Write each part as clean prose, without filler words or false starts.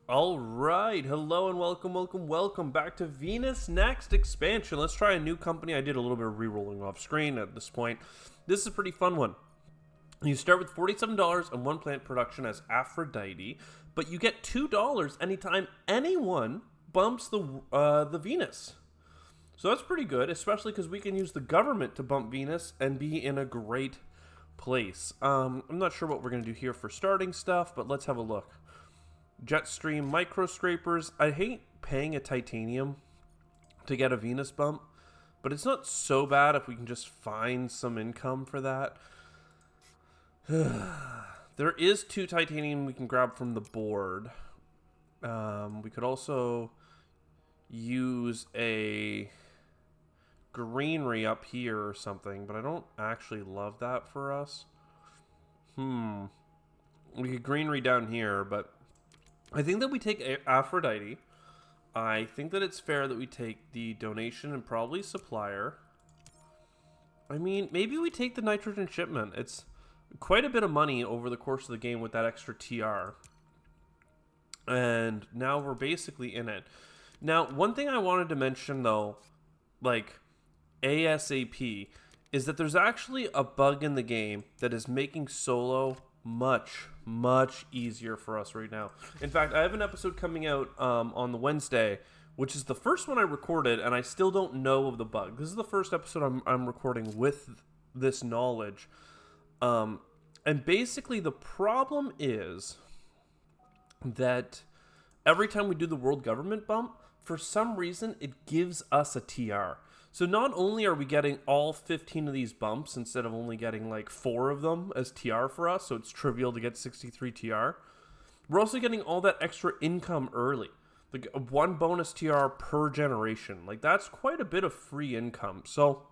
All right, hello and welcome back to Venus Next Expansion. Let's try a new company. I did a little bit of re-rolling off screen at this point. This is a pretty fun one. You start with $47 and one plant production as Aphrodite, but you get $2 anytime anyone bumps the Venus. So that's pretty good, especially because we can use the government to bump Venus and be in a great place. I'm not sure what we're going to do here for starting stuff, but let's have a look. Jetstream micro scrapers. I hate paying a titanium to get a Venus bump, but it's not so bad if we can just find some income for that. There is 2 titanium we can grab from the board. We could also use a greenery up here or something, but I don't actually love that for us. We could greenery down here, but I think that we take Aphrodite. I think that it's fair that we take the donation and probably supplier. I mean, maybe we take the nitrogen shipment. It's quite a bit of money over the course of the game with that extra TR. And now we're basically in it. Now, one thing I wanted to mention, though, like ASAP, is that there's actually a bug in the game that is making solo much easier for us right now. In fact, I have an episode coming out on the Wednesday, which is the first one I recorded, and I still don't know of the bug. This is the first episode I'm recording with this knowledge. And basically the problem is that every time we do the world government bump, for some reason it gives us a TR. So not only are we getting all 15 of these bumps instead of only getting like 4 of them as TR for us, so it's trivial to get 63 TR, we're also getting all that extra income early. Like 1 bonus TR per generation. Like that's quite a bit of free income. So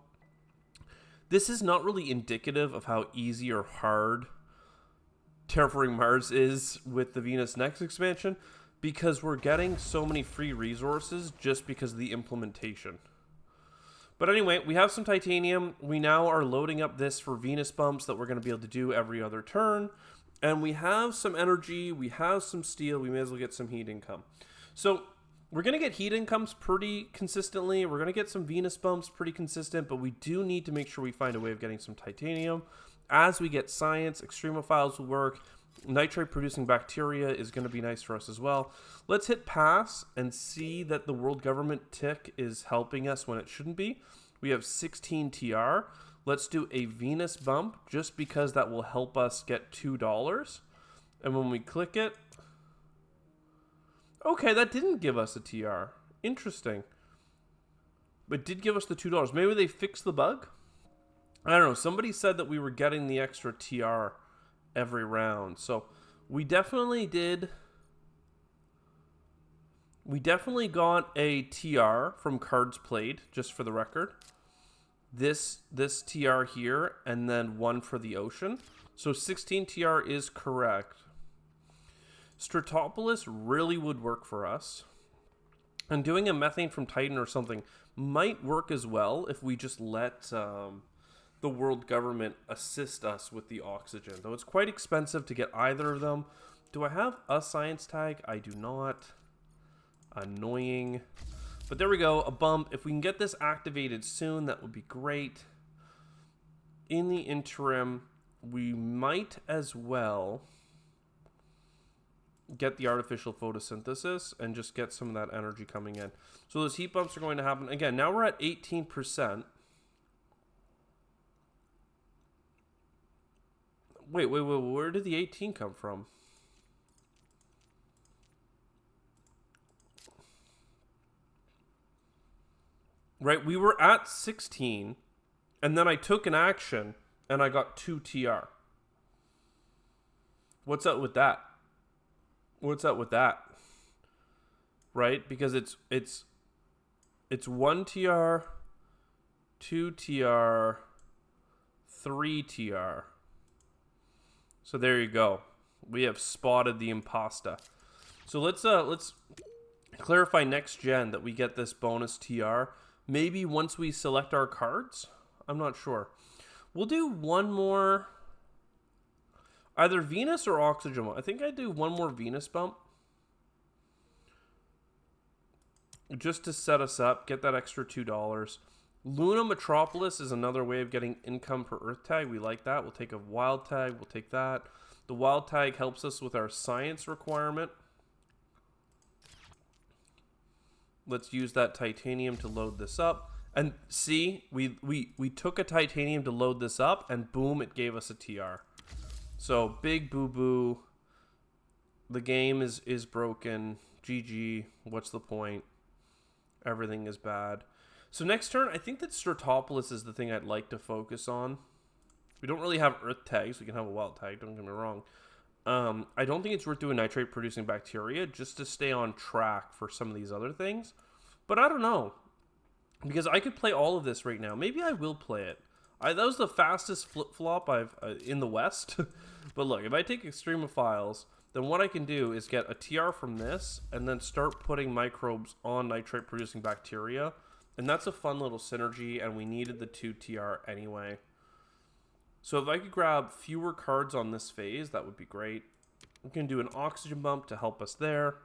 this is not really indicative of how easy or hard Terraforming Mars is with the Venus Next expansion, because we're getting so many free resources just because of the implementation. But anyway, we have some titanium. We now are loading up this for Venus bumps that we're going to be able to do every other turn. And we have some energy. We have some steel. We may as well get some heat income. So we're going to get heat incomes pretty consistently. We're going to get some Venus bumps pretty consistent. But we do need to make sure we find a way of getting some titanium. As we get science, extremophiles will work. Nitrate producing bacteria is going to be nice for us as well. Let's hit pass and see that the world government tick is helping us when it shouldn't be. We have 16 TR. Let's do a Venus bump just because that will help us get $2. And when we click it, okay, that didn't give us a TR. Interesting. But it did give us the $2. Maybe they fixed the bug? I don't know. Somebody said that we were getting the extra TR every round. So we definitely did. We definitely got a TR from cards played, just for the record. This TR here, and then 1 for the ocean. So 16 TR is correct. Stratopolis really would work for us. And doing a methane from Titan or something might work as well if we just let the world government assist us with the oxygen. Though it's quite expensive to get either of them. Do I have a science tag? I do not. Annoying. But there we go, a bump. If we can get this activated soon, that would be great. In the interim, we might as well get the artificial photosynthesis and just get some of that energy coming in. So those heat bumps are going to happen. Again, now we're at 18%. Wait, where did the 18 come from? Right, we were at 16, and then I took an action, and I got 2 TR. What's up with that? What's up with that? Right, because it's 1 TR, 2 TR, 3 TR. So there you go. We have spotted the impasta. So let's clarify next gen that we get this bonus TR. Maybe once we select our cards? I'm not sure. We'll do one more. Either Venus or Oxygen. I think I do one more Venus bump. just to set us up, get that extra $2. Luna Metropolis is another way of getting income per Earth tag. We like that. We'll take a wild tag. We'll take that. The wild tag helps us with our science requirement. Let's use that titanium to load this up. And see, we took a titanium to load this up, and boom, it gave us a TR. So, big boo-boo. The game is broken. GG. What's the point? Everything is bad. So next turn, I think that Stratopolis is the thing I'd like to focus on. We don't really have Earth tags. We can have a wild tag, don't get me wrong. I don't think it's worth doing nitrate-producing bacteria just to stay on track for some of these other things. But I don't know. Because I could play all of this right now. Maybe I will play it. That was the fastest flip-flop I've in the West. But look, if I take Extremophiles, then what I can do is get a TR from this and then start putting microbes on nitrate-producing bacteria. And that's a fun little synergy, and we needed the 2 TR anyway. So if I could grab fewer cards on this phase, that would be great. We can do an oxygen bump to help us there.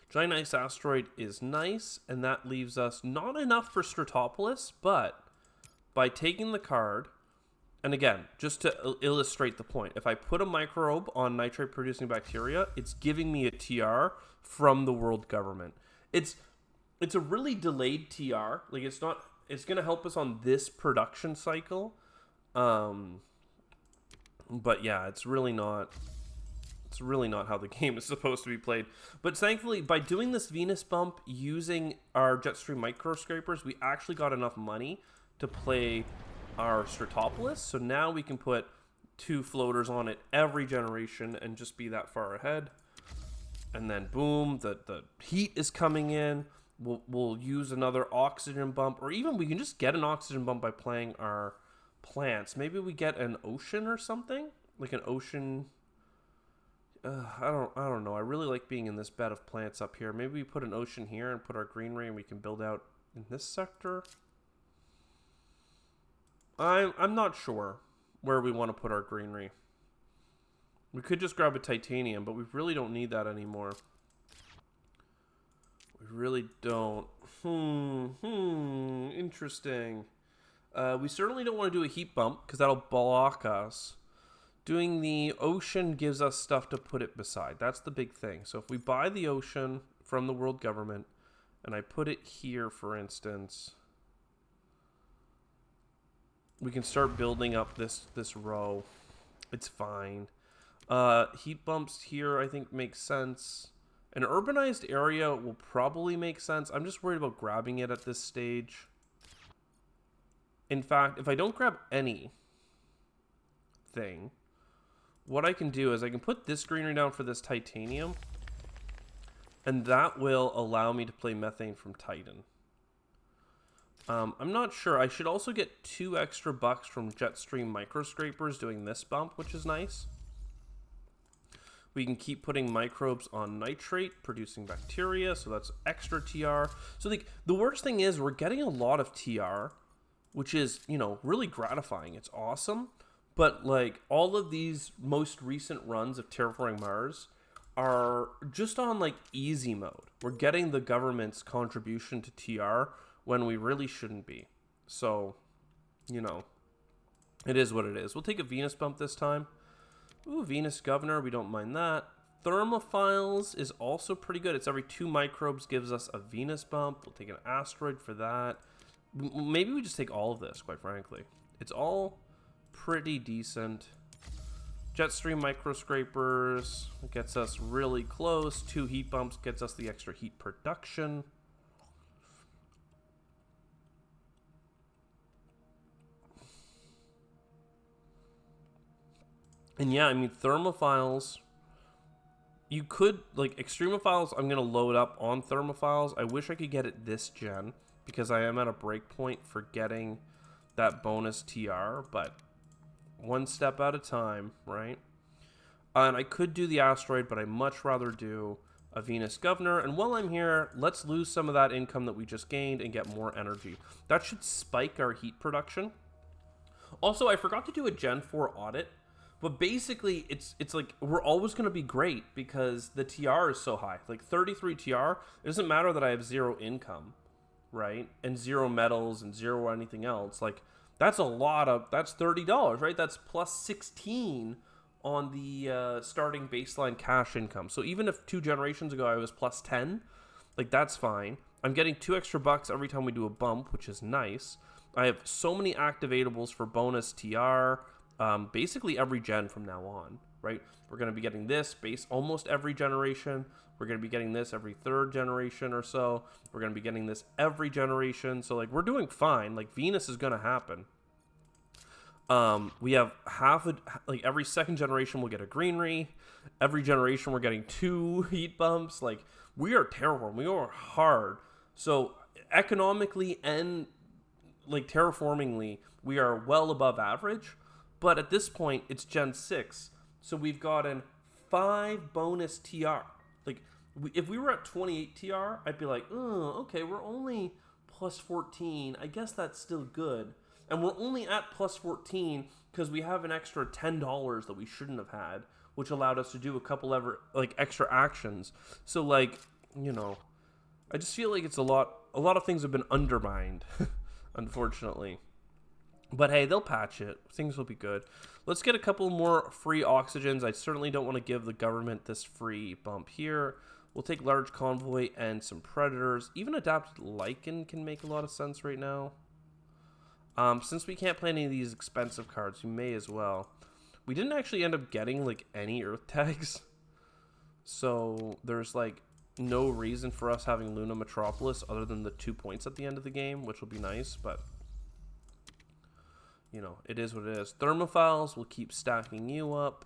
Giant Ice Asteroid is nice, and that leaves us not enough for Stratopolis, but by taking the card, and again, just to illustrate the point, if I put a microbe on nitrate-producing bacteria, it's giving me a TR from the world government. It's a really delayed TR. Like, it's going to help us on this production cycle. But yeah, it's really not how the game is supposed to be played. But thankfully, by doing this Venus bump using our Jetstream microscrapers, we actually got enough money to play our Stratopolis. So now we can put 2 floaters on it every generation and just be that far ahead. And then boom, the heat is coming in. We'll use another oxygen bump, or even we can just get an oxygen bump by playing our plants. Maybe we get an ocean or something, like an ocean. I don't know. I really like being in this bed of plants up here. Maybe we put an ocean here and put our greenery, and we can build out in this sector. I'm not sure where we want to put our greenery. We could just grab a titanium, but we really don't need that anymore. We really don't. Interesting. We certainly don't want to do a heat bump because that'll block us. Doing the ocean gives us stuff to put it beside. That's the big thing. So if we buy the ocean from the world government and I put it here, for instance, we can start building up this row. It's fine. Heat bumps here I think makes sense. An urbanized area will probably make sense. I'm just worried about grabbing it at this stage. In fact, if I don't grab anything, what I can do is I can put this greenery down for this titanium, and that will allow me to play methane from Titan. I'm not sure. I should also get 2 extra bucks from Jetstream microscrapers doing this bump, which is nice. We can keep putting microbes on nitrate, producing bacteria, so that's extra TR. So the worst thing is we're getting a lot of TR, which is, really gratifying. It's awesome. But, all of these most recent runs of Terraforming Mars are just on, easy mode. We're getting the government's contribution to TR when we really shouldn't be. So, it is what it is. We'll take a Venus bump this time. Ooh, Venus Governor, we don't mind that. Thermophiles is also pretty good. It's every 2 microbes gives us a Venus bump. We'll take an asteroid for that. Maybe we just take all of this, quite frankly. It's all pretty decent. Jetstream microscrapers gets us really close. 2 heat bumps gets us the extra heat production. And yeah, I mean, thermophiles, you could, extremophiles, I'm going to load up on thermophiles. I wish I could get it this gen, because I am at a breakpoint for getting that bonus TR, but one step at a time, right? And I could do the asteroid, but I'd much rather do a Venus Governor. And while I'm here, let's lose some of that income that we just gained and get more energy. That should spike our heat production. Also, I forgot to do a Gen 4 audit, But basically, it's like we're always going to be great because the TR is so high. Like 33 TR, it doesn't matter that I have 0 income, right? And 0 metals and 0 anything else. Like that's that's $30, right? That's plus 16 on the starting baseline cash income. So even if 2 generations ago I was plus 10, like that's fine. I'm getting 2 extra bucks every time we do a bump, which is nice. I have so many activatables for bonus TR. Basically every gen from now on, right? We're going to be getting this base almost every generation. We're going to be getting this every 3rd generation or so. We're going to be getting this every generation. So like we're doing fine. Like Venus is going to happen. We have like every 2nd generation we'll get a greenery. Every generation we're getting 2 heat bumps. Like we are terrible. We are hard. So economically and like terraformingly, we are well above average. But at this point, it's Gen 6. So we've gotten 5 bonus TR. Like, if we were at 28 TR, I'd be like, oh, okay, we're only plus 14. I guess that's still good. And we're only at plus 14 because we have an extra $10 that we shouldn't have had, which allowed us to do a couple extra actions. So, like, you know, I just feel like it's a lot of things have been undermined, unfortunately. But hey, they'll patch it. Things will be good. Let's get a couple more free oxygens. I certainly don't want to give the government this free bump here. We'll take large convoy and some predators. Even adapted lichen can make a lot of sense right now. Since we can't play any of these expensive cards, we may as well. We didn't actually end up getting like any earth tags. So there's like no reason for us having Luna Metropolis other than the 2 points at the end of the game, which will be nice, but you know, it is what it is. Thermophiles will keep stacking you up.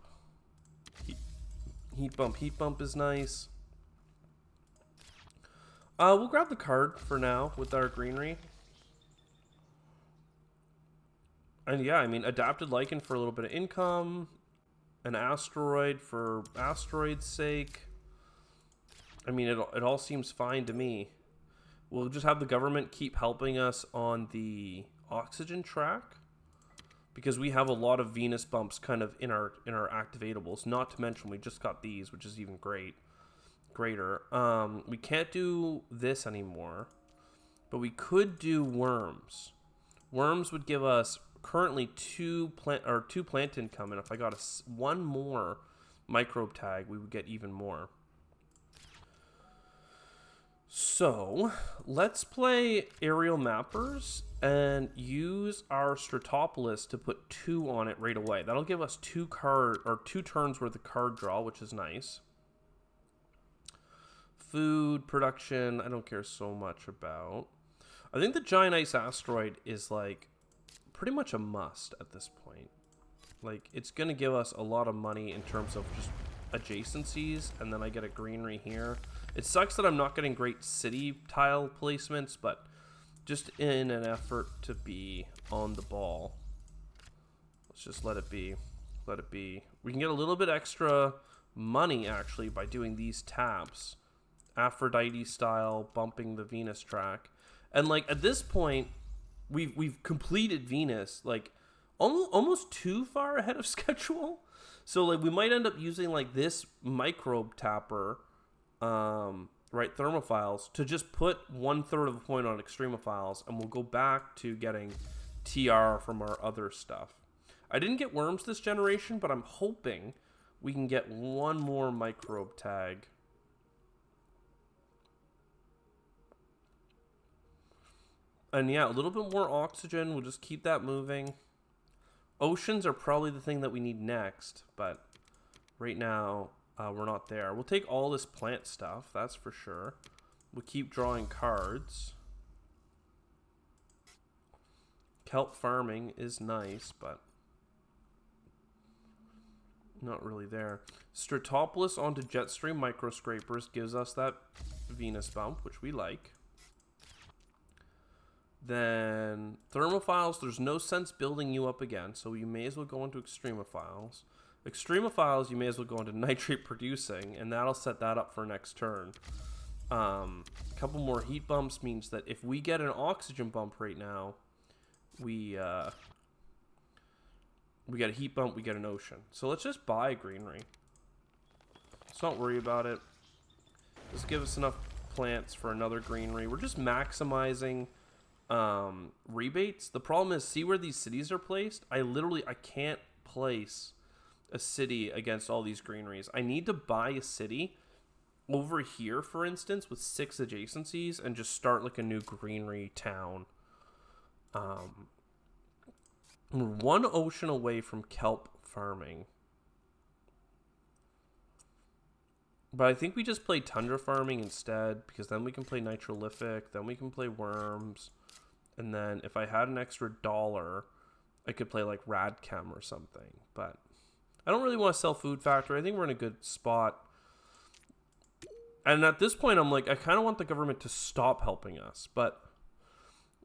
Heat bump is nice. We'll grab the card for now with our greenery. And yeah, I mean, adapted lichen for a little bit of income. An asteroid for asteroid's sake. I mean, it all seems fine to me. We'll just have the government keep helping us on the oxygen track, because we have a lot of Venus bumps kind of in our activatables. Not to mention we just got these, which is even greater. We can't do this anymore, but we could do worms. Worms would give us currently 2 plant income, and if I got one more microbe tag, we would get even more. So let's play aerial mappers and use our Stratopolis to put 2 on it right away. That'll give us 2 turns worth of card draw, which is nice. Food production, I don't care so much about. I think the giant ice asteroid is like pretty much a must at this point. Like, it's gonna give us a lot of money in terms of just adjacencies, and then I get a greenery here. It sucks that I'm not getting great city tile placements, but just in an effort to be on the ball, let's just let it be. Let it be. We can get a little bit extra money, actually, by doing these taps. Aphrodite style, bumping the Venus track. And, like, at this point, we've completed Venus, like, almost too far ahead of schedule. So, like, we might end up using, like, this microbe tapper, right, thermophiles, to just put 1/3 of the point on extremophiles, and we'll go back to getting TR from our other stuff. I didn't get worms this generation, but I'm hoping we can get one more microbe tag. And yeah, a little bit more oxygen. We'll just keep that moving. Oceans are probably the thing that we need next, but right now we're not there. We'll take all this plant stuff, that's for sure. We'll keep drawing cards. Kelp farming is nice, but not really there. Stratopolis onto Jetstream microscrapers gives us that Venus bump, which we like. Then thermophiles, there's no sense building you up again, so you may as well go into extremophiles. Extremophiles, you may as well go into nitrate producing, and that'll set that up for next turn. A couple more heat bumps means that if we get an oxygen bump right now, we We get a heat bump, we get an ocean. So let's just buy a greenery. Let's not worry about it. Just give us enough plants for another greenery. We're just maximizing rebates. The problem is, see where these cities are placed? I can't place a city against all these greeneries. I need to buy a city over here, for instance, with 6 adjacencies and just start like a new greenery town. We're 1 ocean away from kelp farming. But I think we just play tundra farming instead, because then we can play nitrolithic, then we can play worms, and then if I had an extra $1, I could play like radchem or something. But I don't really want to sell food factory. I think we're in a good spot. And at this point, I'm like, I kind of want the government to stop helping us, but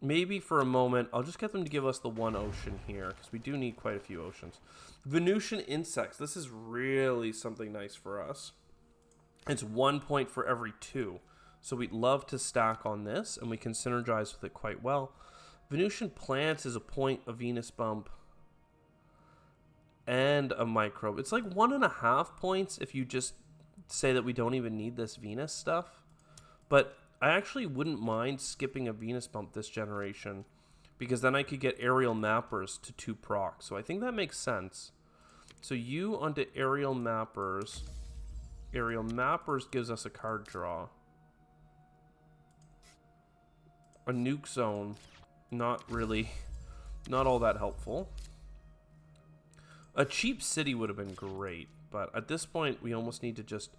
maybe for a moment, I'll just get them to give us the 1 ocean here, because we do need quite a few oceans. Venusian insects. This is really something nice for us. It's 1 point for every 2. So we'd love to stack on this, and we can synergize with it quite well. Venusian plants is a point, a Venus bump, and a microbe. It's like 1.5 points if you just say that we don't even need this Venus stuff. But I actually wouldn't mind skipping a Venus bump this generation, because then I could get aerial mappers to 2 proc. So I think that makes sense. So you onto aerial mappers. Aerial mappers gives us a card draw. A nuke zone, not all that helpful. A cheap city would have been great, but at this point we almost need to just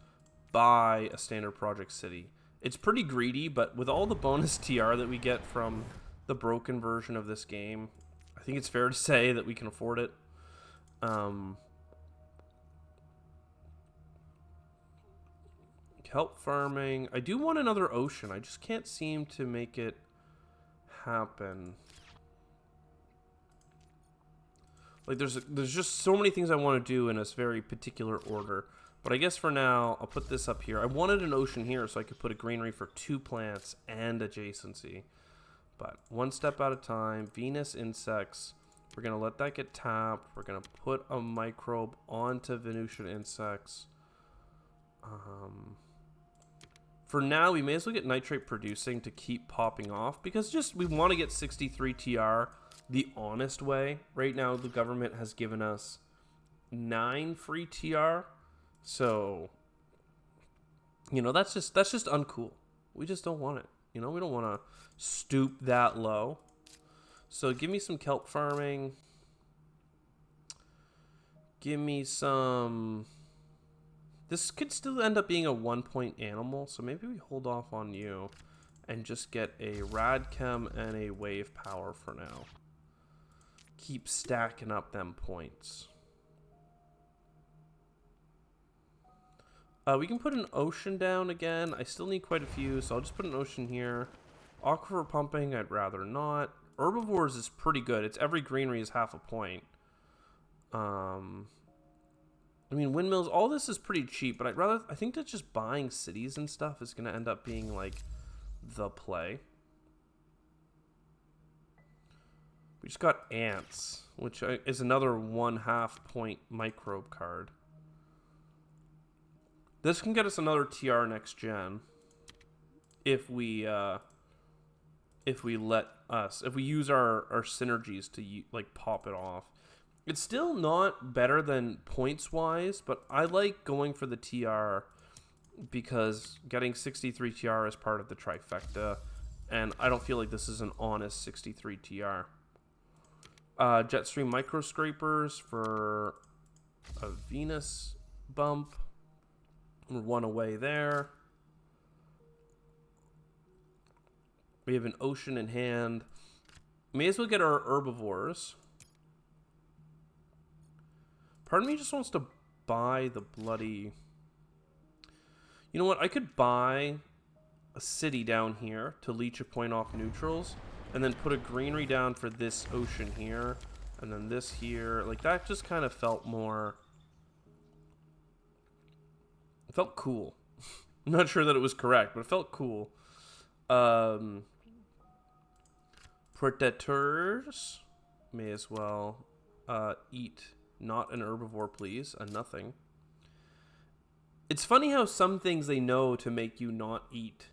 buy a standard project city. It's pretty greedy, but with all the bonus TR that we get from the broken version of this game, I think it's fair to say that we can afford it. Kelp farming. I do want another ocean. I just can't seem to make it happen. Like there's just so many things I want to do in this very particular order. But I guess for now, I'll put this up here. I wanted an ocean here so I could put a greenery for 2 plants and adjacency. But 1 step at a time. Venus insects. We're going to let that get tapped. We're going to put a microbe onto Venusian insects. For now, we may as well get nitrate producing to keep popping off, because just we want to get 63 TR the honest way. Right now, the government has given us 9 free TR. So, you know, that's just uncool. We just don't want it. You know, we don't want to stoop that low. So give me some kelp farming. Give me some... This could still end up being a 1-point animal, so maybe we hold off on you and just get a radchem and a wave power for now. Keep stacking up them points. We can put an ocean down again. I still need quite a few, so I'll just put an ocean here. Aquifer pumping, I'd rather not. Herbivores is pretty good. It's every greenery is half a point. I mean, windmills, all this is pretty cheap, but I think that just buying cities and stuff is going to end up being, like, the play. We just got ants, which is another 1/2 point microbe card. This can get us another TR next gen if we use our synergies to, like, pop it off. It's still not better than points-wise, but I like going for the TR because getting 63 TR is part of the trifecta, and I don't feel like this is an honest 63 TR. Jetstream microscrapers for a Venus bump. We're 1 away there. We have an ocean in hand. May as well get our herbivores. Part of me just wants to buy the bloody... You know what? I could buy a city down here to leech a point off neutrals, and then put a greenery down for this ocean here, and then this here. Like, that just kind of felt more... It felt cool. I'm not sure that it was correct, but it felt cool. Predators. May as well. Eat not an herbivore, please. A nothing. It's funny how some things they know to make you not eat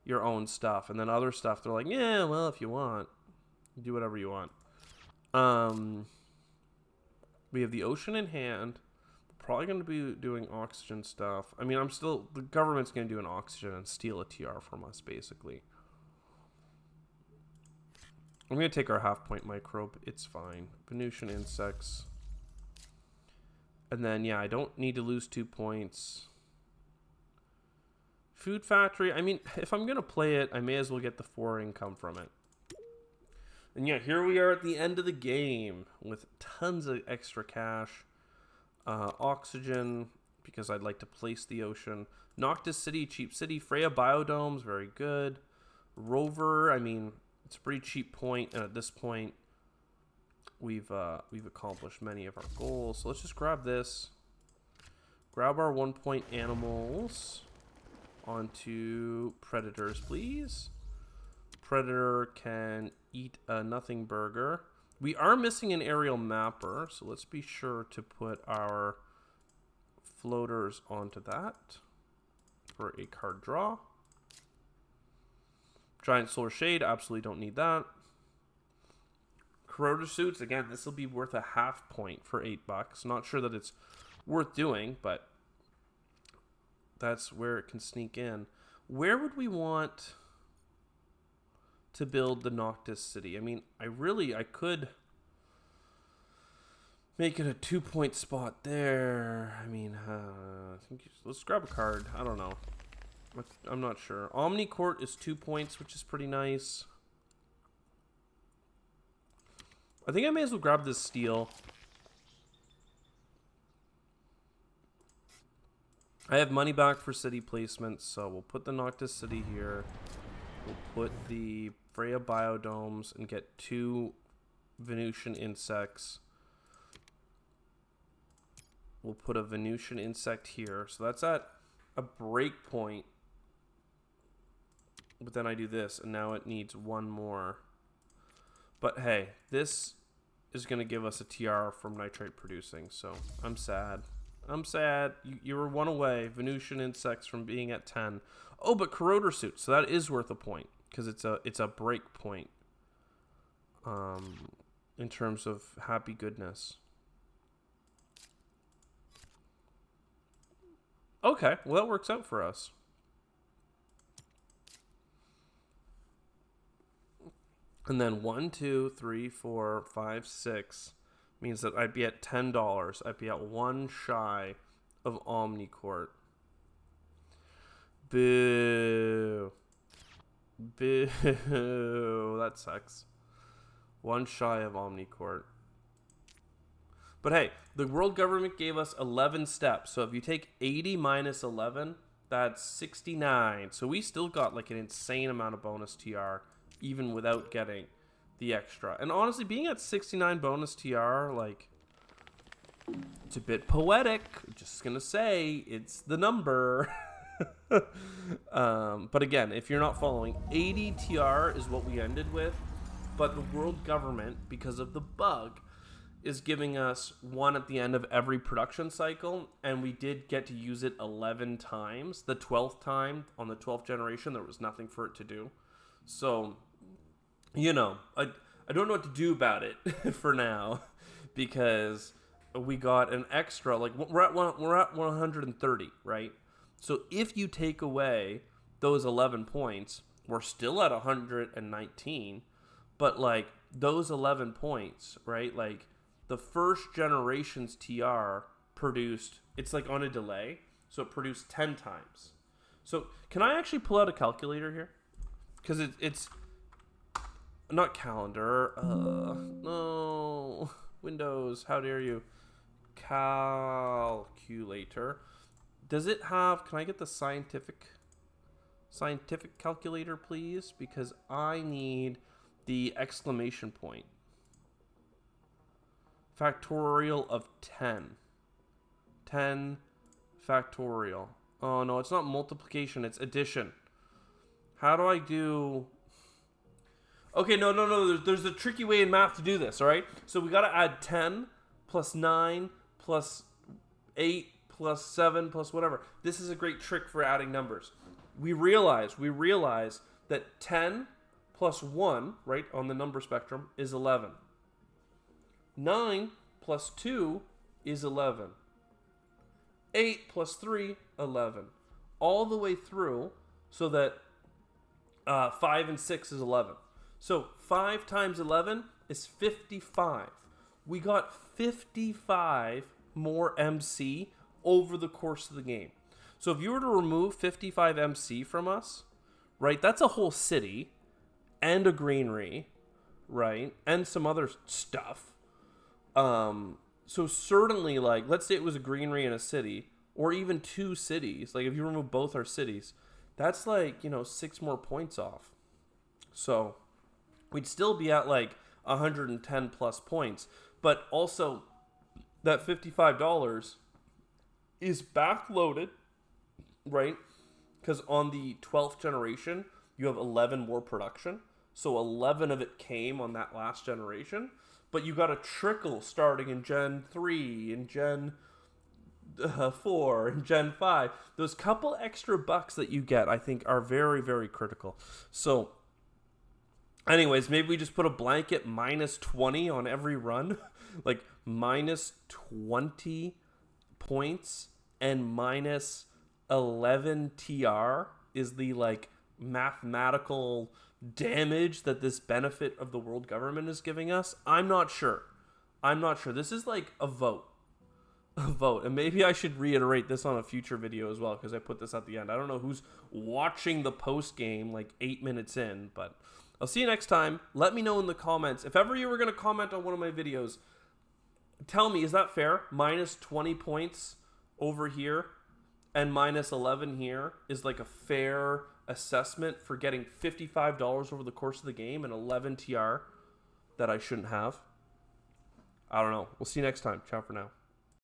your own stuff, and then other stuff they're like, yeah, well, if you want, do whatever you want. We have the ocean in hand. We're probably going to be doing oxygen stuff. I mean, the government's going to do an oxygen and steal a TR from us, basically. I'm going to take our half-point microbe. It's fine. Venusian insects. And then, yeah, I don't need to lose 2 points. Food factory. I mean, if I'm going to play it, I may as well get the 4 income from it. And yeah, here we are at the end of the game with tons of extra cash. Oxygen, because I'd like to place the ocean. Noctis City, cheap city. Freya Biodomes, very good. Rover, I mean, it's a pretty cheap point, and at this point, we've accomplished many of our goals. So let's just grab this. Grab our 1-point animals onto predators, please. Predator can eat a nothing burger. We are missing an aerial mapper, so let's be sure to put our floaters onto that for a card draw. Giant solar shade, absolutely don't need that. Corroder suits, again, this will be worth a half point for $8. Not sure that it's worth doing, but that's where it can sneak in. Where would we want to build the Noctis City? I mean, I could make it a 2-point spot there. I mean, let's grab a card. I don't know. I'm not sure. Omnicourt is 2 points, which is pretty nice. I think I may as well grab this steel. I have money back for city placements, so we'll put the Noctis City here. We'll put the Freya Biodomes and get 2 Venusian insects. We'll put a Venusian insect here. So that's at a break point. But then I do this, and now it needs 1 more. But hey, this is going to give us a TR from nitrate producing, so I'm sad. I'm sad. You were 1 away. Venusian insects from being at 10. Oh, but corroder suit, so that is worth a point because it's a break point. In terms of happy goodness. Okay, well that works out for us. And then 1, 2, 3, 4, 5, 6 means that I'd be at $10. I'd be at 1 shy of Omnicourt. Boo. Boo. That sucks. 1 shy of Omnicourt. But hey, the world government gave us 11 steps. So if you take 80 minus 11, that's 69. So we still got like an insane amount of bonus TR, even without getting the extra. And honestly, being at 69 bonus TR, like, it's a bit poetic. Just gonna say, it's the number. But again, if you're not following, 80 TR is what we ended with. But the world government, because of the bug, is giving us 1 at the end of every production cycle, and we did get to use it 11 times. The 12th time, on the 12th generation, there was nothing for it to do. So, you know, I don't know what to do about it for now, because we got an extra, like, we're at 130, right? So if you take away those 11 points, we're still at 119, but, like, those 11 points, right, like, the first generation's TR produced, it's like on a delay, so it produced 10 times. So can I actually pull out a calculator here? Because it's not calendar. No. Windows, how dare you? Calculator. Does it have, can I get the scientific calculator, please? Because I need the exclamation point. Factorial of 10. 10 factorial. Oh no, it's not multiplication, it's addition. How do I do... Okay, no. There's a tricky way in math to do this, all right? So we got to add 10 plus 9 plus 8 plus 7 plus whatever. This is a great trick for adding numbers. We realize that 10 plus 1, right, on the number spectrum is 11. 9 plus 2 is 11. 8 plus 3, 11. All the way through, so that 5 and 6 is 11. So 5 times 11 is 55. We got 55 more MC over the course of the game. So if you were to remove 55 MC from us, right, that's a whole city and a greenery, right, and some other stuff. So certainly, like, let's say it was a greenery and a city, or even 2 cities. Like, if you remove both our cities, that's like, 6 more points off. So we'd still be at like 110 plus points. But also, that $55 is backloaded, right? Because on the 12th generation, you have 11 more production. So 11 of it came on that last generation. But you got a trickle starting in Gen 3, in Gen 4, and Gen 5. Those couple extra bucks that you get, I think, are very, very critical. So, anyways, maybe we just put a blanket minus 20 on every run. Like, minus 20 points and minus 11 TR is the, like, mathematical damage that this benefit of the world government is giving us. I'm not sure. This is like a vote. And maybe I should reiterate this on a future video as well, because I put this at the end. I don't know who's watching the post game like 8 minutes in, but I'll see you next time. Let me know in the comments. If ever you were going to comment on one of my videos, tell me, is that fair? Minus 20 points over here and minus 11 here is like a fair assessment for getting $55 over the course of the game and 11 TR that I shouldn't have. I don't know. We'll see you next time. Ciao for now.